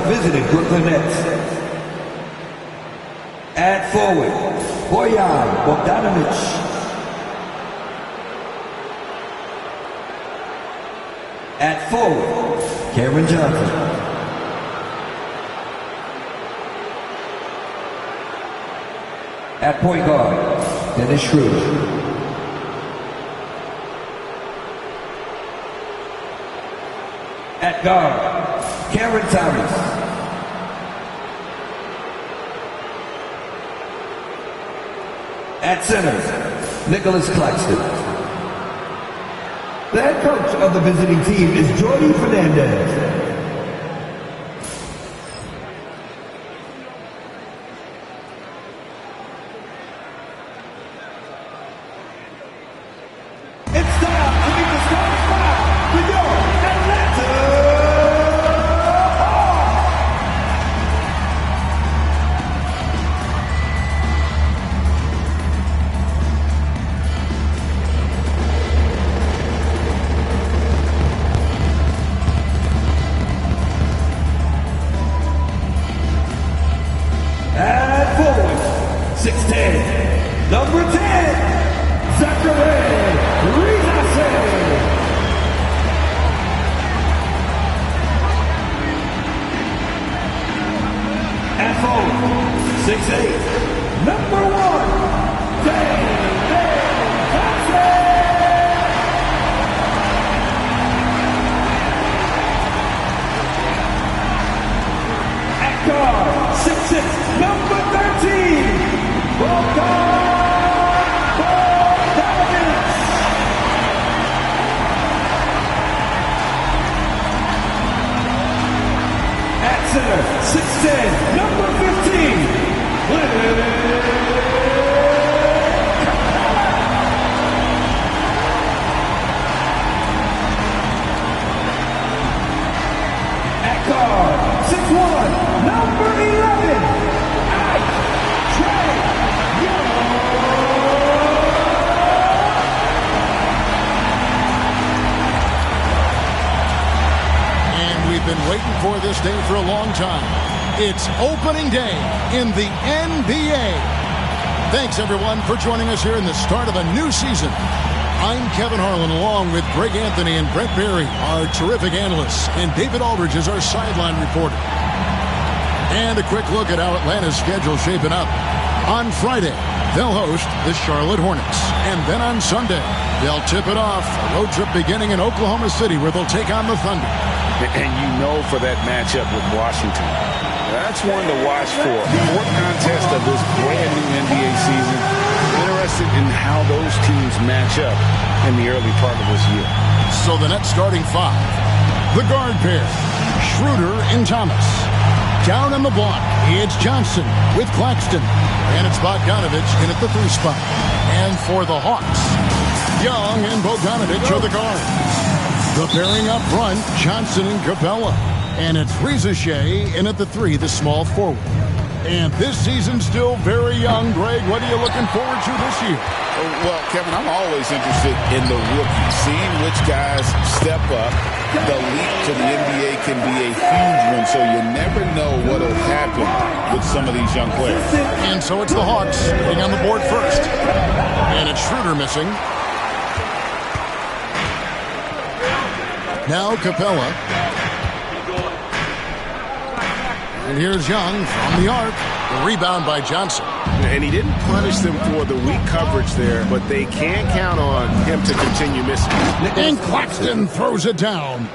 the visiting Brooklyn Nets. At forward, Bojan Bogdanovic. At forward, Cameron Johnson. At point guard, Dennis Schroeder. At guard, Cameron Thomas. At center, Nicholas Claxton. The head coach of the visiting team is Jordi Fernandez. At forward, 6'10", number 10, Zachary Rizase. At forward, 6'8", number 1, David Johnson. At guard, 6'6", number 13, Bogdan Bogdanovic. At center, 6'10", number 15, Clint Capella. At guard, 6'1", number 11, been waiting for this day for a long time. It's opening day in the NBA. Thanks, everyone, for joining us here in the start of a new season. I'm Kevin Harlan, along with Greg Anthony and Brent Berry, our terrific analysts, and David Aldridge is our sideline reporter. And a quick look at how Atlanta's schedule shaping up. On Friday, they'll host the Charlotte Hornets. And then on Sunday, they'll tip it off. A road trip beginning in Oklahoma City, where they'll take on the Thunder. And you know, for that matchup with Washington, that's one to watch for. Fourth contest of this brand new NBA season. Interested in how those teams match up in the early part of this year. So the Nets starting five. The guard pair, Schroeder and Thomas. Down on the block, it's Johnson with Claxton. And it's Bogdanovic in at the 3 spot. And for the Hawks, Young and Bogdanovic are the guards. The pairing up front, Johnson and Capella. And it's Rizase in at the 3, the small forward. And this season's still very young. Greg, what are you looking forward to this year? Well, Kevin, I'm always interested in the rookies, seeing which guys step up. The leap to the NBA can be a huge one, so you never know what will happen with some of these young players. And so it's the Hawks getting on the board first. And it's Schroeder missing. Now Capella. And here's Young from the arc. The rebound by Johnson. And he didn't punish them for the weak coverage there, but they can count on him to continue missing. And Claxton throws it down.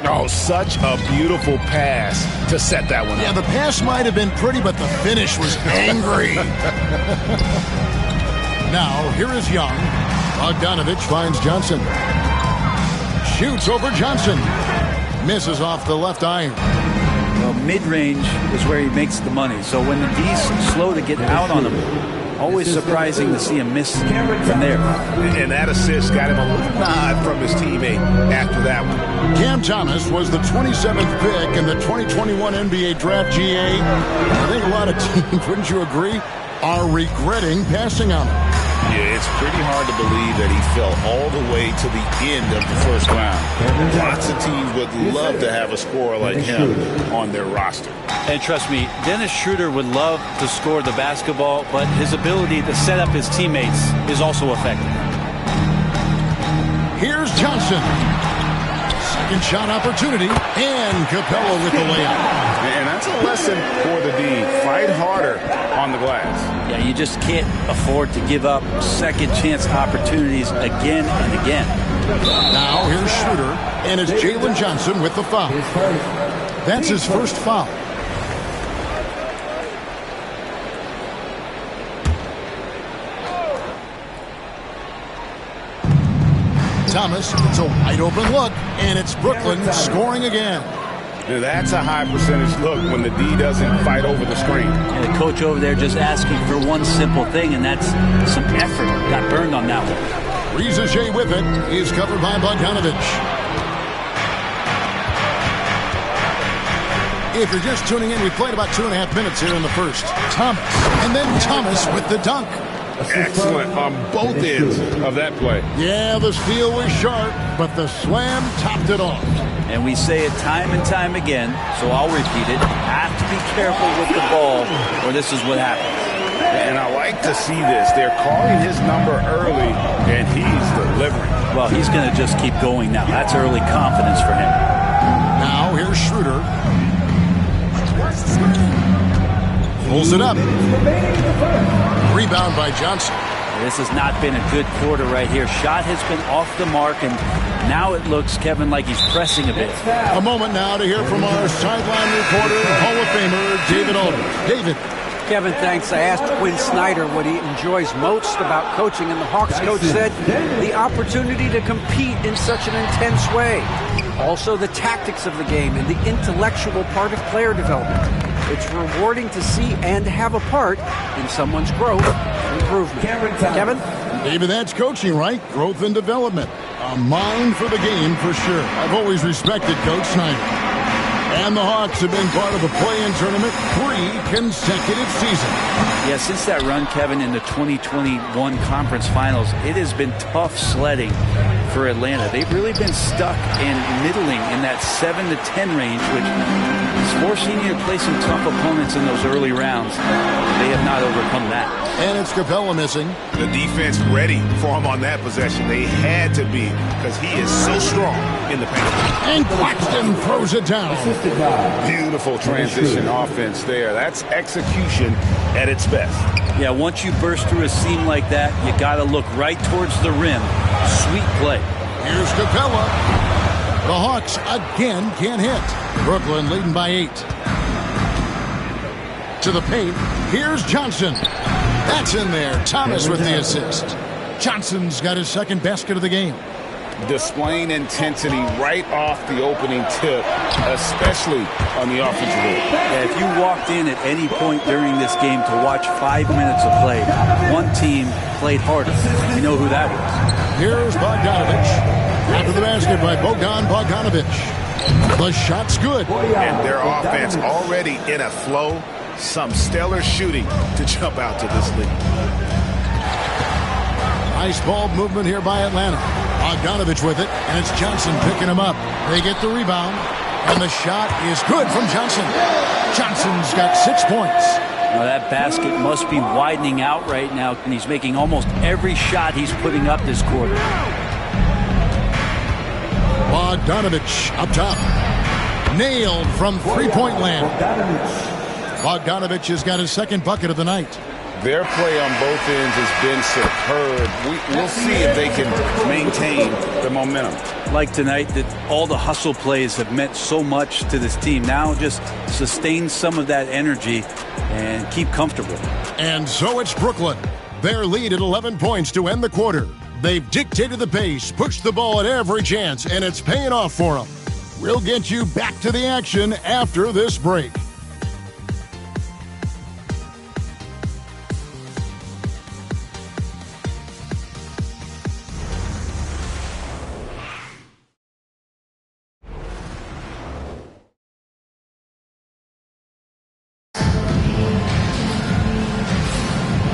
Oh, such a beautiful pass to set that one up. Yeah, the pass might have been pretty, but the finish was angry. Now, here is Young. Bogdanovic finds Johnson. Shoots over Johnson. Misses off the left iron. Well, mid-range is where he makes the money. So when the D's slow to get out on him, always surprising to see him miss from there. And that assist got him a little nod from his teammate after that one. Cam Thomas was the 27th pick in the 2021 NBA Draft. GA. I think a lot of teams, wouldn't you agree, are regretting passing on him. Yeah, it's pretty hard to believe that he fell all the way to the end of the first round. Lots of teams would love to have a scorer like him on their roster. And trust me, Dennis Schroeder would love to score the basketball, but his ability to set up his teammates is also effective. Here's Johnson. Second shot opportunity, and Capella with the layup. And that's a lesson for the D. Fight harder on the glass. Yeah, you just can't afford to give up second chance opportunities again and again. Now here's Schroeder, and it's Jalen Johnson with the foul. That's his first foul. Thomas, it's a wide open look, and it's Brooklyn scoring again. Now that's a high percentage look when the D doesn't fight over the screen. And the coach over there just asking for one simple thing, and that's some effort. Got burned on that one. Reza Shea with it. He's covered by Bogdanovich. If you're just tuning in, we played about 2.5 minutes here in the first. Thomas, and then Thomas with the dunk. Excellent on both ends of that play. Yeah, the steal was sharp, but the slam topped it off. And we say it time and time again, so I'll repeat it. Have to be careful with the ball, or this is what happens. And I like to see this. They're calling his number early, and he's delivering. Well, he's going to just keep going now. That's early confidence for him. Now here's Schroeder. Pulls it up. Rebound by Johnson. This has not been a good quarter right here. Shot has been off the mark, and now it looks, Kevin, like he's pressing a bit. A moment now to hear from our sideline reporter, Hall of Famer David Aldridge. David. Kevin, thanks. I asked Quinn Snyder what he enjoys most about coaching, and the Hawks coach said the opportunity to compete in such an intense way. Also, the tactics of the game and the intellectual part of player development. It's rewarding to see and have a part in someone's growth and improvement. Kevin? David, that's coaching, right? Growth and development. A mind for the game for sure. I've always respected Coach Snyder. And the Hawks have been part of the play-in tournament 3 consecutive seasons. Yeah, since that run, Kevin, in the 2021 Conference Finals, it has been tough sledding for Atlanta. They've really been stuck and middling in that 7 to 10 range, which is forcing you to play some tough opponents in those early rounds. They have not overcome that. And it's Capella missing. The defense ready for him on that possession. They had to be, because he is so strong in the paint. And Claxton throws it down. Beautiful transition offense there. That's execution at its best. Yeah, once you burst through a seam like that, you got to look right towards the rim. Sweet play. Here's Capella. The Hawks again can't hit. Brooklyn leading by 8. To the paint. Here's Johnson. That's in there. Thomas with the assist. Johnson's got his second basket of the game. Displaying intensity right off the opening tip, especially on the offensive end. Yeah, if you walked in at any point during this game to watch 5 minutes of play, one team played harder. You know who that is. Here's Bogdanovich. After the basket by Bogdanovich. The shot's good. And their offense already in a flow. Some stellar shooting to jump out to this lead. Nice ball movement here by Atlanta. Bogdanovich with it, and it's Johnson picking him up. They get the rebound, and the shot is good from Johnson. Johnson's got 6 points. Now that basket must be widening out right now, and he's making almost every shot he's putting up this quarter. Bogdanovich up top. Nailed from three-point land. Bogdanovich has got his second bucket of the night. Their play on both ends has been superb. We'll see if they can maintain the momentum. Like tonight, that all the hustle plays have meant so much to this team. Now just sustain some of that energy and keep comfortable. And so it's Brooklyn. Their lead at 11 points to end the quarter. They've dictated the pace, pushed the ball at every chance, and it's paying off for them. We'll get you back to the action after this break.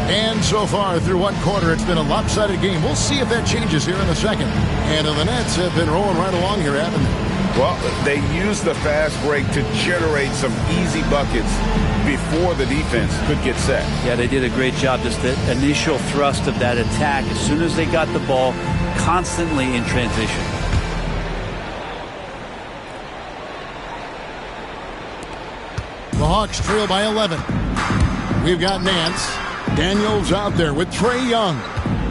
And so far through one quarter, it's been a lopsided game. We'll see if that changes here in the second. And the Nets have been rolling right along here, haven't they? Well, they used the fast break to generate some easy buckets before the defense could get set. Yeah, they did a great job. Just the initial thrust of that attack, as soon as they got the ball, constantly in transition. The Hawks trail by 11. We've got Nance. Daniels out there with Trae Young.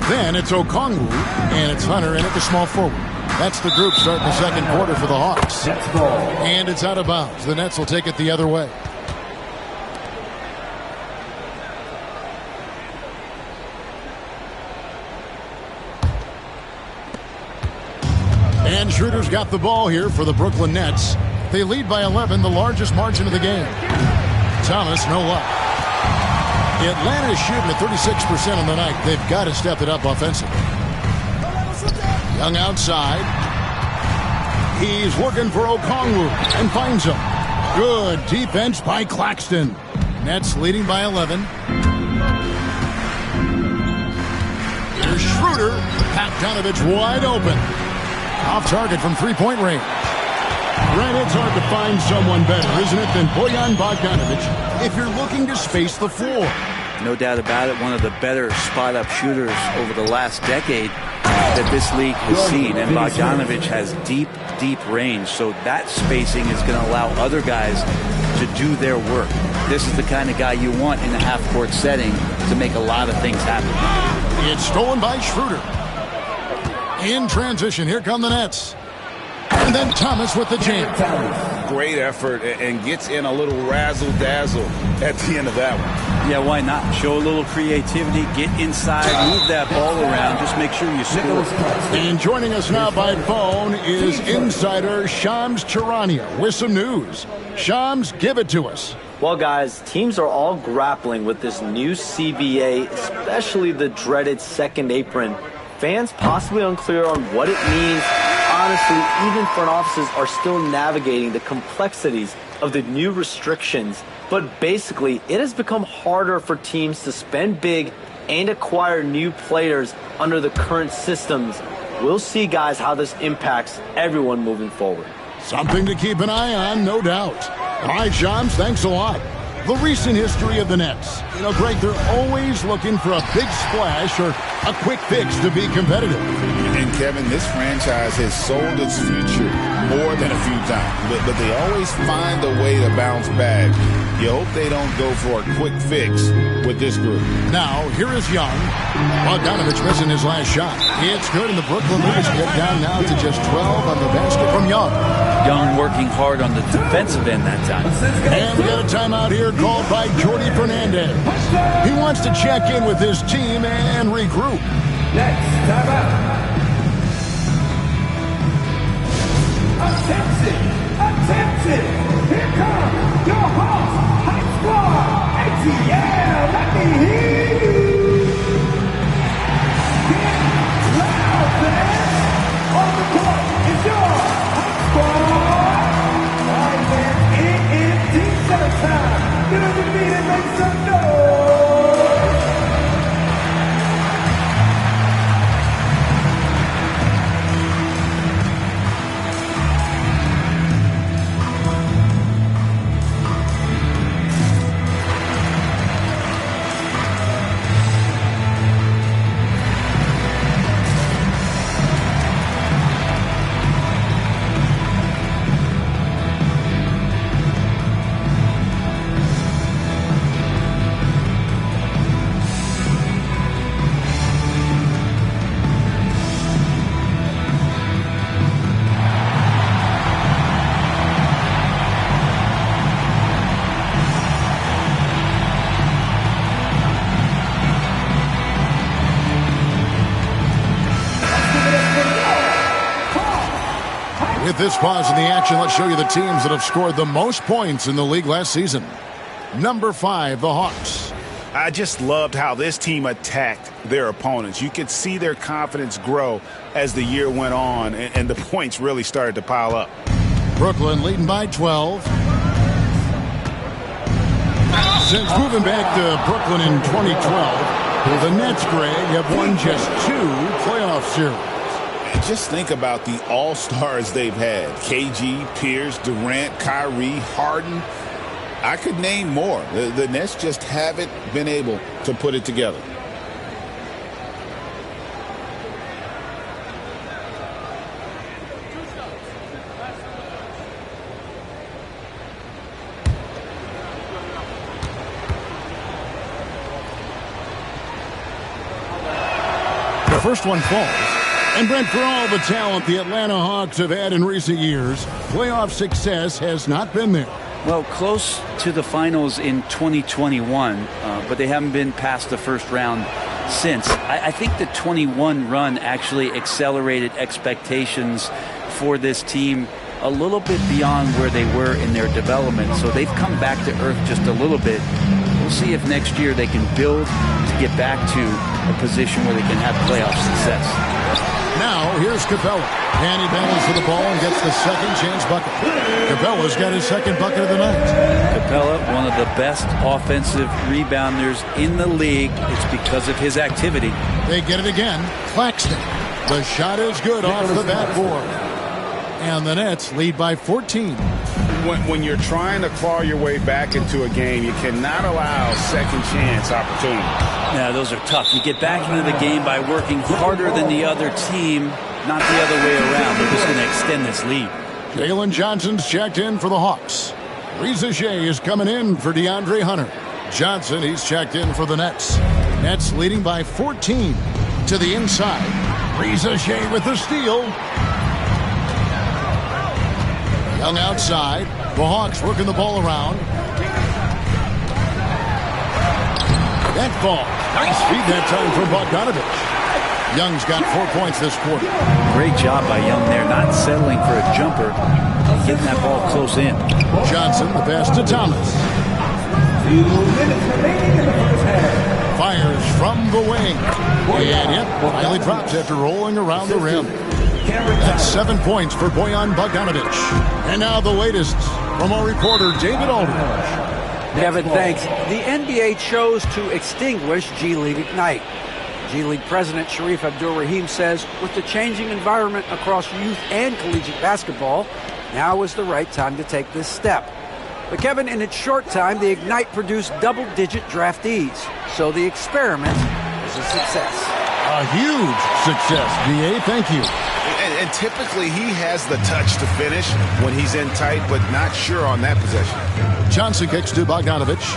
Then it's Okongwu, and it's Hunter in at the small forward. That's the group starting the second quarter for the Hawks. And it's out of bounds. The Nets will take it the other way. And Schroeder's got the ball here for the Brooklyn Nets. They lead by 11, the largest margin of the game. Thomas, no luck. Atlanta's shooting at 36% on the night. They've got to step it up offensively. Young outside. He's working for Okongwu and finds him. Good defense by Claxton. Nets leading by 11. Here's Schroeder. Bogdanovich wide open. Off target from three-point range. Grant, it's hard to find someone better, isn't it, than Bojan Bogdanovich if you're looking to space the floor. No doubt about it, one of the better spot-up shooters over the last decade that this league has seen. And Bogdanovich has deep, deep range, so that spacing is going to allow other guys to do their work. This is the kind of guy you want in a half-court setting to make a lot of things happen. It's stolen by Schroeder. In transition, here come the Nets. And then Thomas with the jam. Great effort and gets in a little razzle-dazzle at the end of that one. Yeah, why not? Show a little creativity, get inside, move that ball around, just make sure you score. And joining us now by phone is insider Shams Charania with some news. Shams, give it to us. Well, guys, teams are all grappling with this new CBA, especially the dreaded second apron. Fans possibly unclear on what it means. Honestly, even front offices are still navigating the complexities of the new restrictions. But basically, it has become harder for teams to spend big and acquire new players under the current systems. We'll see, guys, how this impacts everyone moving forward. Something to keep an eye on, no doubt. All right, Shams, thanks a lot. The recent history of the Nets. You know, Greg, they're always looking for a big splash or a quick fix to be competitive. And Kevin, this franchise has sold its future more than a few times, but they always find a way to bounce back. You hope they don't go for a quick fix with this group. Now, here is Young. Bogdanovich missing his last shot. It's good, and the Brooklyn Nets get down now to just 12 on the basket from Young. Young working hard on the defensive end that time. And we got a timeout here called by Jordi Fernandez. He wants to check in with his team and regroup. Next timeout. Attention! Here comes your Hawks High Squad! ATL, let me hear you! Get loud, fans! On the court is your High Squad! All right, fans, it is D7 time! Get on your feet and make some noise! With this pause in the action, let's show you the teams that have scored the most points in the league last season. Number 5, the Hawks. I just loved how this team attacked their opponents. You could see their confidence grow as the year went on, and the points really started to pile up. Brooklyn leading by 12. Since moving back to Brooklyn in 2012, The Nets, Greg, have won just 2 playoff series. Just think about the all-stars they've had. KG, Pierce, Durant, Kyrie, Harden. I could name more. The Nets just haven't been able to put it together. The first one falls. And Brent, for all the talent the Atlanta Hawks have had in recent years, playoff success has not been there. Well, close to the finals in 2021, but they haven't been past the first round since. I think the 21 run actually accelerated expectations for this team a little bit beyond where they were in their development. So they've come back to earth just a little bit. We'll see if next year they can build to get back to a position where they can have playoff success. Now, here's Capella. And he battles for the ball and gets the second chance bucket. Capella's got his second bucket of the night. Capella, one of the best offensive rebounders in the league. It's because of his activity. They get it again. Claxton. The shot is good off the backboard. And the Nets lead by 14. When you're trying to claw your way back into a game, you cannot allow second chance opportunity. Yeah, those are tough. You get back into the game by working harder than the other team, not the other way around. They're just going to extend this lead. Jalen Johnson's checked in for the Hawks. Reza Shea is coming in for DeAndre Hunter. Johnson, he's checked in for the Nets. Nets leading by 14 to the inside. Reza Shea with the steal. Young outside. The Hawks working the ball around. That ball. Nice feed that time from Bogdanovich. Young's got 4 points this quarter. Great job by Young there, not settling for a jumper, getting that ball close in. Johnson, the pass to Thomas. 2 minutes remaining in the first half. Fires from the wing. And it finally drops after rolling around the rim. That's 7 points for Bojan Bogdanovich. And now the latest from our reporter, David Aldridge. Kevin, thanks. The NBA chose to extinguish G League Ignite. G League President Sharif Abdul-Rahim says, with the changing environment across youth and collegiate basketball, now is the right time to take this step. But Kevin, in its short time, the Ignite produced double-digit draftees. So the experiment is a success. A huge success, B.A. Thank you. And typically he has the touch to finish when he's in tight, but not sure on that possession. Johnson kicks to Bogdanovich.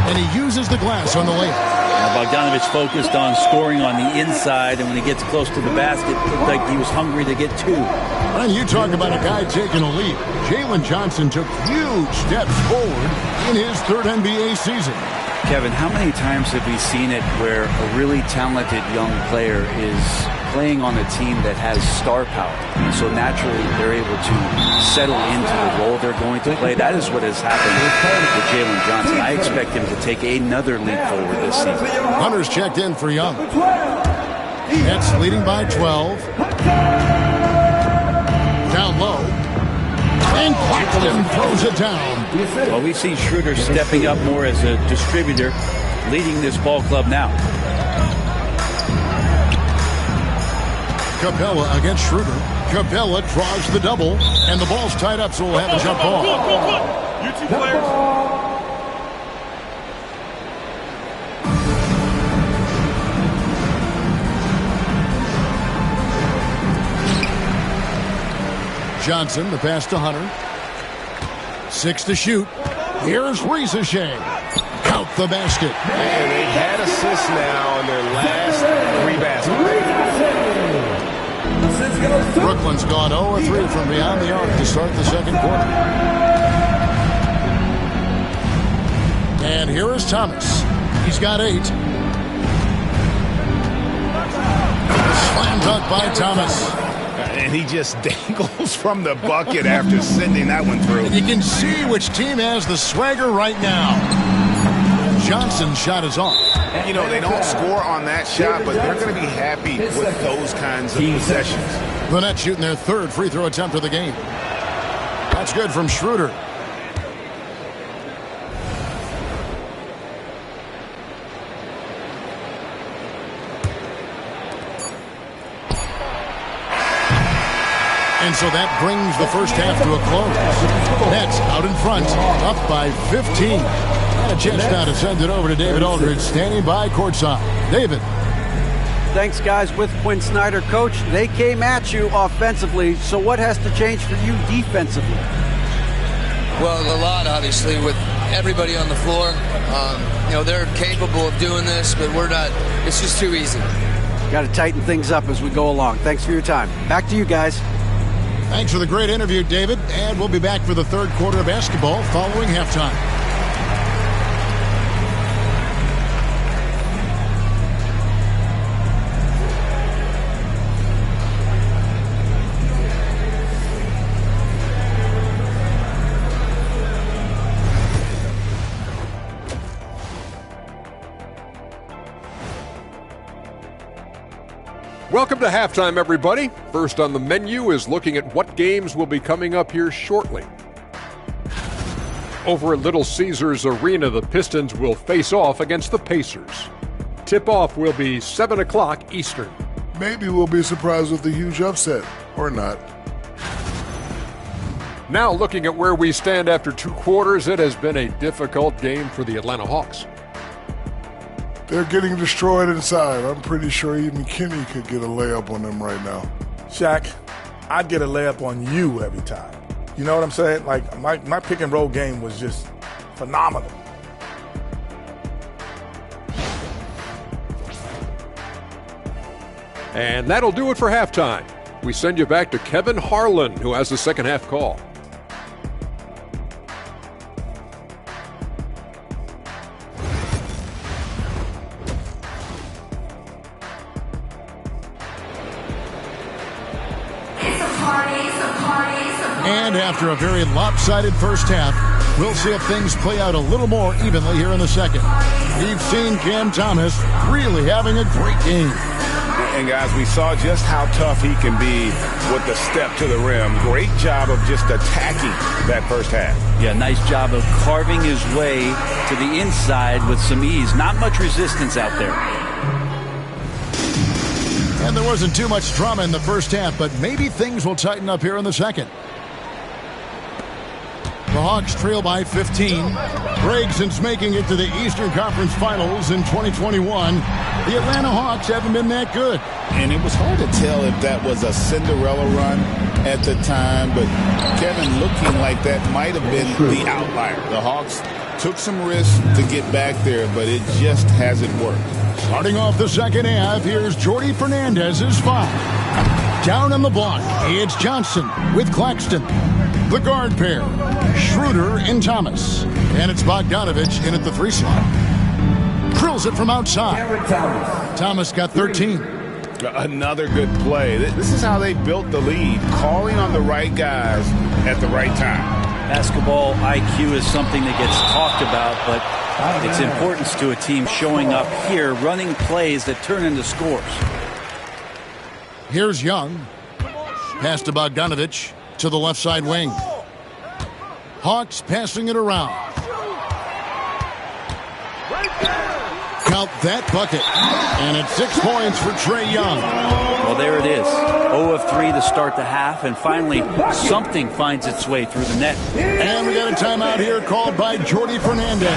And he uses the glass on the layup. Bogdanovich focused on scoring on the inside, and when he gets close to the basket, it looked like he was hungry to get 2. And you talk about a guy taking a lead. Jalen Johnson took huge steps forward in his 3rd NBA season. Kevin, how many times have we seen it where a really talented young player is playing on a team that has star power? And so naturally, they're able to settle into the role they're going to play. That is what has happened with Jalen Johnson. I expect him to take another leap forward this season. Hunter's checked in for Young. Nets leading by 12. Down low. And Claxton throws it down. Well, we see Schroeder stepping up more as a distributor, leading this ball club now. Capella against Schroeder. Capella draws the double, and the ball's tied up, so we'll have a jump ball. You 2 players. Johnson, the pass to Hunter. 6 to shoot. Here's Reza Shea. Count the basket. And they've had assists now in their last 3 baskets. Brooklyn's gone 0-3 from beyond the arc to start the second quarter. And here is Thomas. He's got 8. Slam dunk by Thomas. And he just dangles from the bucket after sending that one through. And you can see which team has the swagger right now. Johnson's shot is off. You know, they don't score on that shot, but they're going to be happy with those kinds of possessions. The Nets shooting their 3rd free throw attempt of the game. That's good from Schroeder. And so that brings the first half to a close. Nets out in front, up by 15. And a chance now to send it over to David Aldridge, standing by courtside. David. Thanks, guys. With Quinn Snyder, Coach, they came at you offensively, so what has to change for you defensively? Well, a lot, obviously, with everybody on the floor. They're capable of doing this, but we're not. It's just too easy. Got to tighten things up as we go along. Thanks for your time. Back to you guys. Thanks for the great interview, David. And we'll be back for the third quarter of basketball following halftime. Welcome to halftime, everybody. First on the menu is looking at what games will be coming up here shortly. Over at Little Caesars Arena, the Pistons will face off against the Pacers. Tip-off will be 7 o'clock Eastern. Maybe we'll be surprised with a huge upset, or not. Now looking at where we stand after 2 quarters, it has been a difficult game for the Atlanta Hawks. They're getting destroyed inside. I'm pretty sure even Kenny could get a layup on them right now. Shaq, I'd get a layup on you every time. You know what I'm saying? Like, my pick and roll game was just phenomenal. And that'll do it for halftime. We send you back to Kevin Harlan, who has the second half call. And after a very lopsided first half, we'll see if things play out a little more evenly here in the second. We've seen Cam Thomas really having a great game. And guys, we saw just how tough he can be with the step to the rim. Great job of just attacking that first half. Yeah, nice job of carving his way to the inside with some ease. Not much resistance out there. And there wasn't too much drama in the first half, but maybe things will tighten up here in the second. The Hawks trail by 15. Gregson's making it to the Eastern Conference Finals in 2021. The Atlanta Hawks haven't been that good. And it was hard to tell if that was a Cinderella run at the time, but Kevin looking like that might have been the outlier. The Hawks took some risks to get back there, but it just hasn't worked. Starting off the second half, here's Jordi Fernandez's foul. Down on the block, it's Johnson with Claxton. The guard pair, Schroeder and Thomas. And it's Bogdanovich in at the 3 slot. Drills it from outside. Thomas got 13. Another good play. This is how they built the lead, calling on the right guys at the right time. Basketball IQ is something that gets talked about, but its importance to a team showing up here, running plays that turn into scores. Here's Young. Pass to Bogdanovich to the left side wing. Hawks passing it around. Count that bucket. And it's 6 points for Trae Young. Well, there it is. 0 of 3 to start the half, and finally something finds its way through the net. And we got a timeout here called by Jordi Fernandez.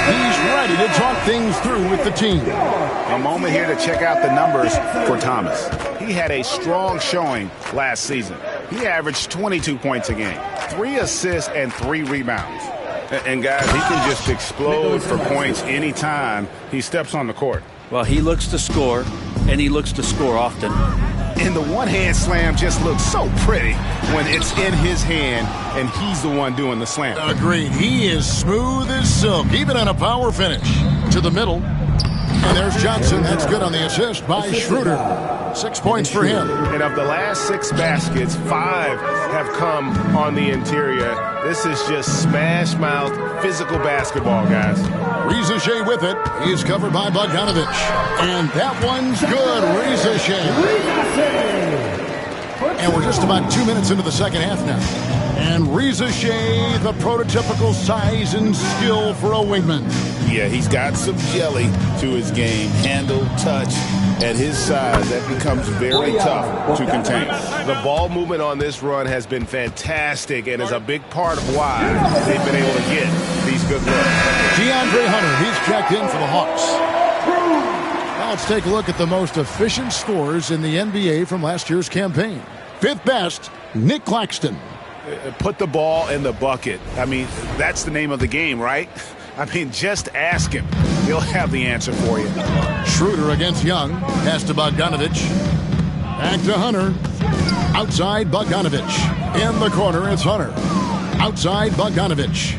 He's ready to talk things through with the team. A moment here to check out the numbers for Thomas. He had a strong showing last season. He averaged 22 points a game, 3 assists and 3 rebounds. And guys, he can just explode for points anytime he steps on the court. Well, he looks to score, and he looks to score often. And the one-hand slam just looks so pretty when it's in his hand and he's the one doing the slam. Agreed. He is smooth as silk, even on a power finish. To the middle. And there's Johnson. That's good on the assist by Schroeder. 6 points for him. And of the last 6 baskets, 5 have come on the interior. This is just smash-mouth, physical basketball, guys. Reza Shea with it. He's covered by Bogdanovich. And that one's good. Reza Shea. And we're just about 2 minutes into the second half now. And Reza Shea, the prototypical size and skill for a wingman. Yeah, he's got some jelly to his game. Handle, touch, At his size, that becomes very tough to contain. The ball movement on this run has been fantastic and is a big part of why they've been able to get these good looks. DeAndre Hunter, he's checked in for the Hawks. Now let's take a look at the most efficient scorers in the NBA from last year's campaign. Fifth best, Nick Claxton. Put the ball in the bucket. I mean, that's the name of the game, right? I mean, just ask him. He'll have the answer for you. Schroeder against Young. Pass to Bogdanovich. Back to Hunter. Outside Bogdanovich. In the corner, it's Hunter. Outside Bogdanovich.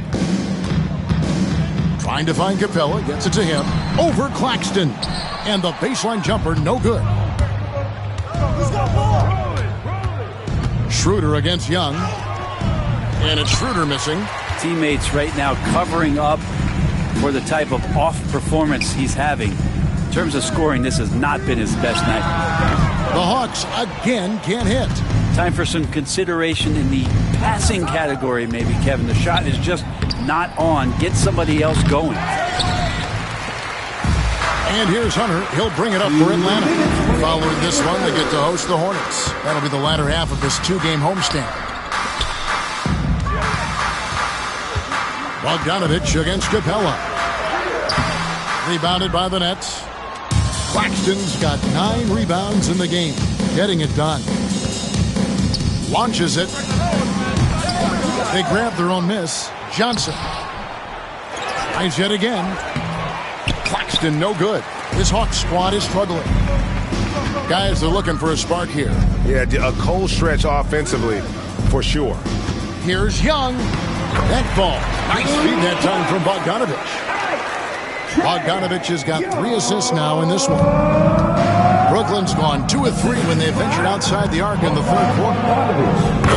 Trying to find Capella. Gets it to him. Over Claxton. And the baseline jumper, no good. Schroeder against Young. And it's Schroeder missing. Teammates right now covering up for the type of off performance he's having. In terms of scoring, this has not been his best night. The Hawks again can't hit. Time for some consideration in the passing category, maybe, Kevin. The shot is just not on. Get somebody else going. And here's Hunter. He'll bring it up for Atlanta. Following this one, they get to host the Hornets. That'll be the latter half of this two-game homestand. Bogdanovich against Capella. Rebounded by the Nets. Claxton's got 9 rebounds in the game. Getting it done. Launches it. They grab their own miss. Johnson. Tries yet again. Claxton no good. This Hawks squad is struggling. Guys, they're looking for a spark here. Yeah, a cold stretch offensively, for sure. Here's Young. That ball. Nice feed that time from Bogdanovich. Bogdanovich has got 3 assists now in this one. Brooklyn's gone 2 of 3 when they ventured outside the arc in the third quarter.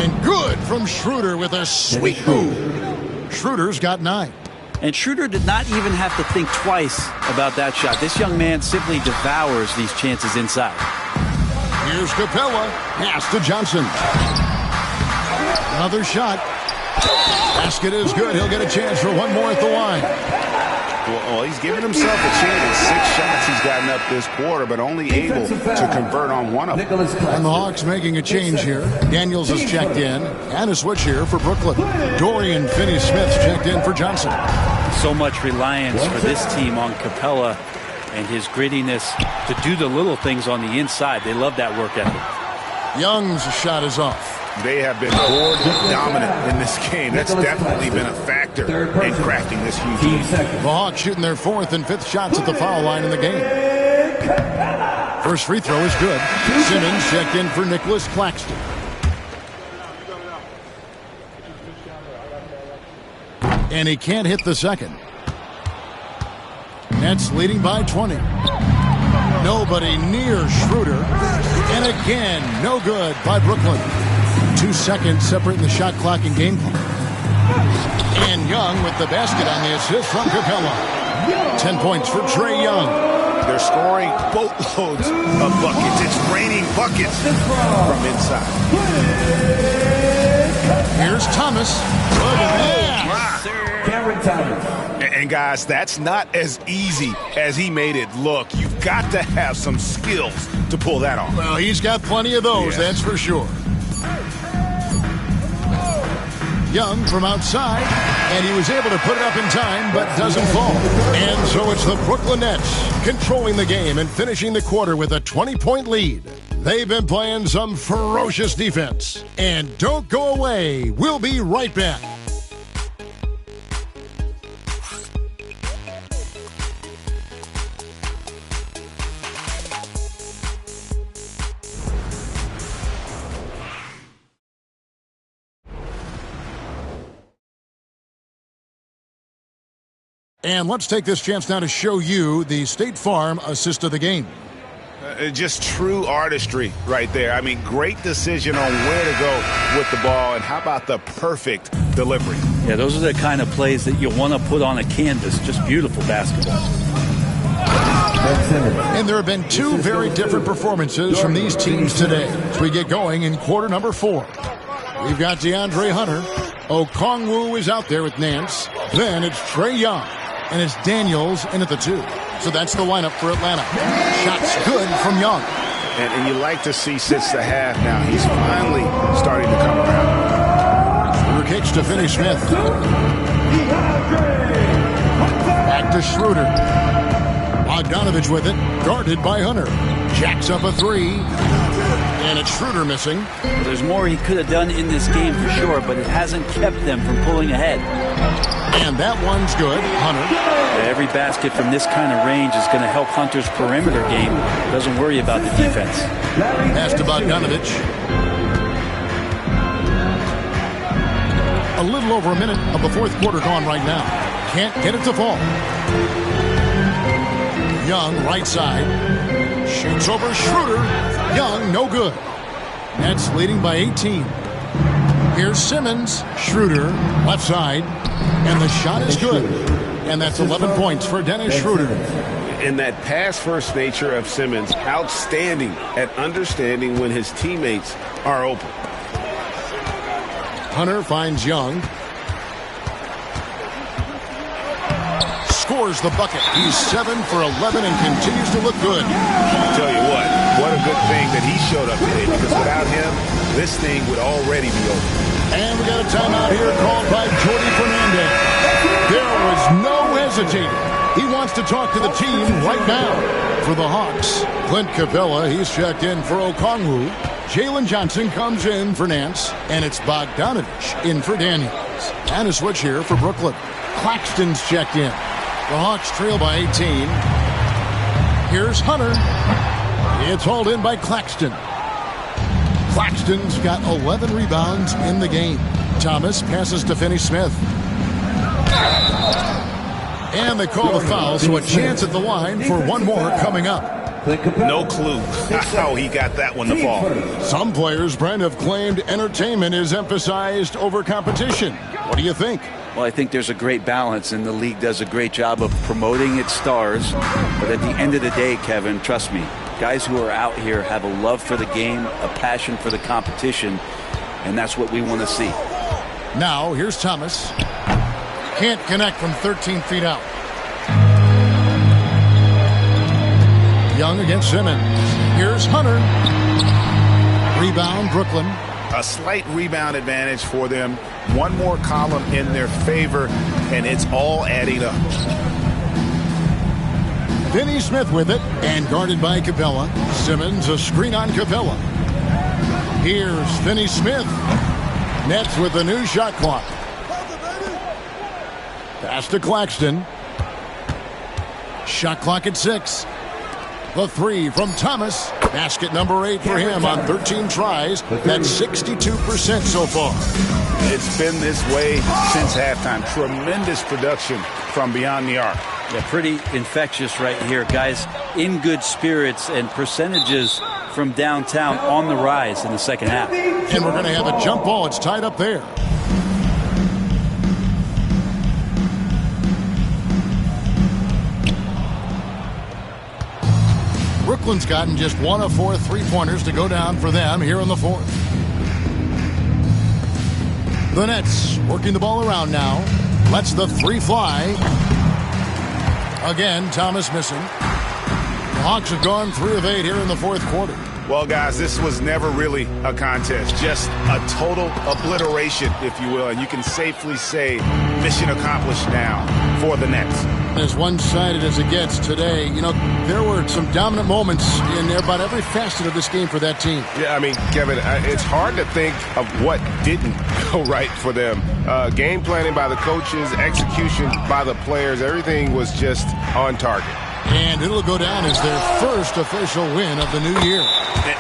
And good from Schroeder with a sweet move. Schroeder's got 9. And Schroeder did not even have to think twice about that shot. This young man simply devours these chances inside. Here's Capella. Pass to Johnson. Another shot. Basket is good. He'll get a chance for one more at the line. Well, he's given himself a chance. 6 shots he's gotten up this quarter, but only able to convert on one of them. And the Hawks making a change here. Daniels has checked in. And a switch here for Brooklyn. Dorian Finney-Smith's checked in for Johnson. So much reliance for this team on Capella and his grittiness to do the little things on the inside. They love that work ethic. Young's shot is off. They have been board dominant in this game. That's definitely been a factor in crafting this huge lead. The Hawks shooting their 4th and 5th shots at the foul line in the game. First free throw is good. Simmons checked in for Nicholas Claxton. And he can't hit the second. Nets leading by 20. Nobody near Schroeder. And again, no good by Brooklyn. 2 seconds separating the shot clock and game clock. And Young with the basket on the assist from Capella. 10 points for Trae Young. They're scoring boatloads of buckets. It's raining buckets from inside. Here's Thomas. Look at that. Cameron Thomas. And guys, that's not as easy as he made it look. You've got to have some skills to pull that off. Well, he's got plenty of those, that's for sure. Young from outside, and he was able to put it up in time, but doesn't fall. And so it's the Brooklyn Nets controlling the game and finishing the quarter with a 20-point lead. They've been playing some ferocious defense. And don't go away. We'll be right back. And let's take this chance now to show you the State Farm assist of the game. Just true artistry right there. I mean, great decision on where to go with the ball, and how about the perfect delivery? Yeah, those are the kind of plays that you want to put on a canvas. Just beautiful basketball. And there have been 2 very different performances from these teams today as we get going in quarter number 4. We've got DeAndre Hunter. Okongwu is out there with Nance. Then it's Trae Young. And it's Daniels in at the 2. So that's the lineup for Atlanta. Shots good from Young. And you like to see since the half now, he's finally starting to come around. Schroeder kicks to Finney-Smith. Back to Schroeder. Bogdanovich with it, guarded by Hunter. Jacks up a three, and it's Schroeder missing. There's more he could have done in this game for sure, but it hasn't kept them from pulling ahead. And that one's good. Hunter. Every basket from this kind of range is going to help Hunter's perimeter game. Doesn't worry about the defense. Pass to Bogdanovich. A little over a minute of the fourth quarter gone right now. Can't get it to fall. Young, right side. Shoots over Schroeder. Young, no good. Nets leading by 18. Here's Simmons. Schroeder, left side. And the shot is good. And that's 11 points for Dennis Schroeder. And that pass-first nature of Simmons, outstanding at understanding when his teammates are open. Hunter finds Young. Scores the bucket. He's 7 for 11 and continues to look good. I'll tell you what a good thing that he showed up today, because without him, this thing would already be over. And we got a timeout here called by Jordi Fernandez. There was no hesitating. He wants to talk to the team right now. For the Hawks, Clint Capella, he's checked in for Okongwu. Jalen Johnson comes in for Nance, and it's Bogdanovich in for Daniels. And a switch here for Brooklyn. Claxton's checked in. The Hawks trail by 18. Here's Hunter. It's hauled in by Claxton. Claxton's got 11 rebounds in the game. Thomas passes to Finney-Smith. And they call the foul, so a chance at the line for one more coming up. No clue how he got that one to fall. Some players, Brent, have claimed entertainment is emphasized over competition. What do you think? Well, I think there's a great balance, and the league does a great job of promoting its stars. But at the end of the day, Kevin, trust me, guys who are out here have a love for the game, a passion for the competition, and that's what we want to see. Now, here's Thomas. Can't connect from 13 feet out. Young against Simmons. Here's Hunter. Rebound, Brooklyn. A slight rebound advantage for them. One more column in their favor, and it's all adding up. Finney-Smith with it, and guarded by Capella. Simmons, a screen on Capella. Here's Finney-Smith. Nets with a new shot clock. Pass to Claxton. Shot clock at 6. The three from Thomas. Basket number 8 for him on 13 tries. That's 62% so far. It's been this way since halftime. Tremendous production from beyond the arc. Yeah, pretty infectious right here. Guys in good spirits, and percentages from downtown on the rise in the second half. And we're going to have a jump ball. It's tied up there. Brooklyn's gotten just 1 of 4 3-pointers to go down for them here in the fourth. The Nets working the ball around now. Lets the 3 fly. Again, Thomas missing. The Hawks have gone 3 of 8 here in the fourth quarter. Well, guys, this was never really a contest. Just a total obliteration, if you will. And you can safely say mission accomplished now for the Nets. As one-sided as it gets today, you know, there were some dominant moments in about every facet of this game for that team. Yeah, I mean, Kevin, it's hard to think of what didn't go right for them. Game planning by the coaches, execution by the players, everything was just on target. And it'll go down as their first official win of the new year.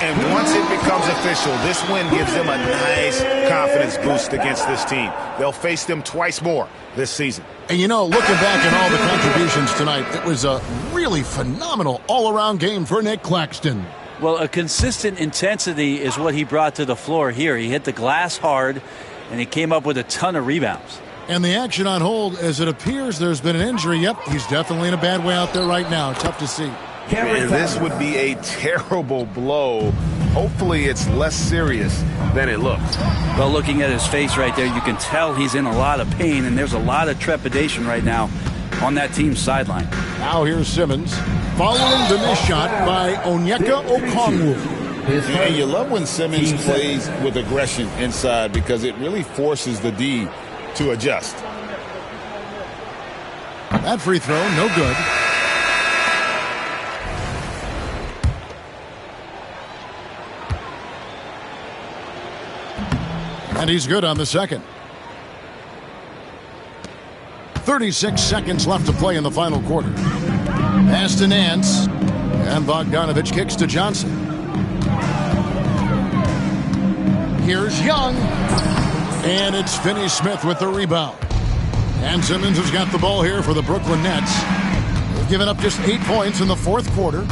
And once it becomes official, this win gives them a nice confidence boost against this team. They'll face them twice more this season. And, you know, looking back at all the contributions tonight, it was a really phenomenal all-around game for Nick Claxton. Well, a consistent intensity is what he brought to the floor here. He hit the glass hard, and he came up with a ton of rebounds. And the action on hold, as it appears there's been an injury. Yep, he's definitely in a bad way out there right now. Tough to see. And this would be a terrible blow. Hopefully it's less serious than it looks. Well, looking at his face right there, you can tell he's in a lot of pain, and there's a lot of trepidation right now on that team's sideline. Now here's Simmons following the missed shot by Onyeka Okongwu. And you love when Simmons plays with aggression inside because it really forces the D to adjust. That free throw, no good. And he's good on the second. 36 seconds left to play in the final quarter. Pass to Nance. And Bogdanovich kicks to Johnson. Here's Young. And it's Finney-Smith with the rebound. And Simmons has got the ball here for the Brooklyn Nets. They've given up just 8 points in the fourth quarter.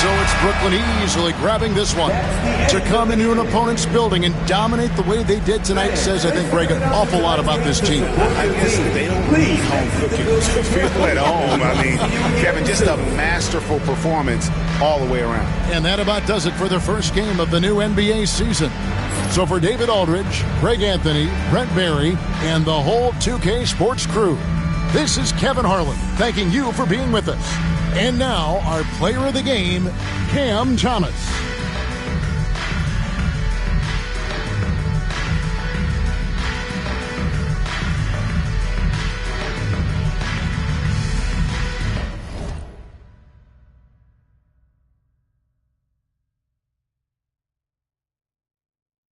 So it's Brooklyn easily grabbing this one. To come into an opponent's building and dominate the way they did tonight says, I think, Greg, an awful lot about this team. I guess they don't need home cooking to feel at home. I mean, Kevin, just a masterful performance all the way around. And that about does it for the first game of the new NBA season. So for David Aldridge, Greg Anthony, Brent Barry, and the whole 2K Sports crew, this is Kevin Harlan thanking you for being with us. And now, our player of the game, Cam Thomas.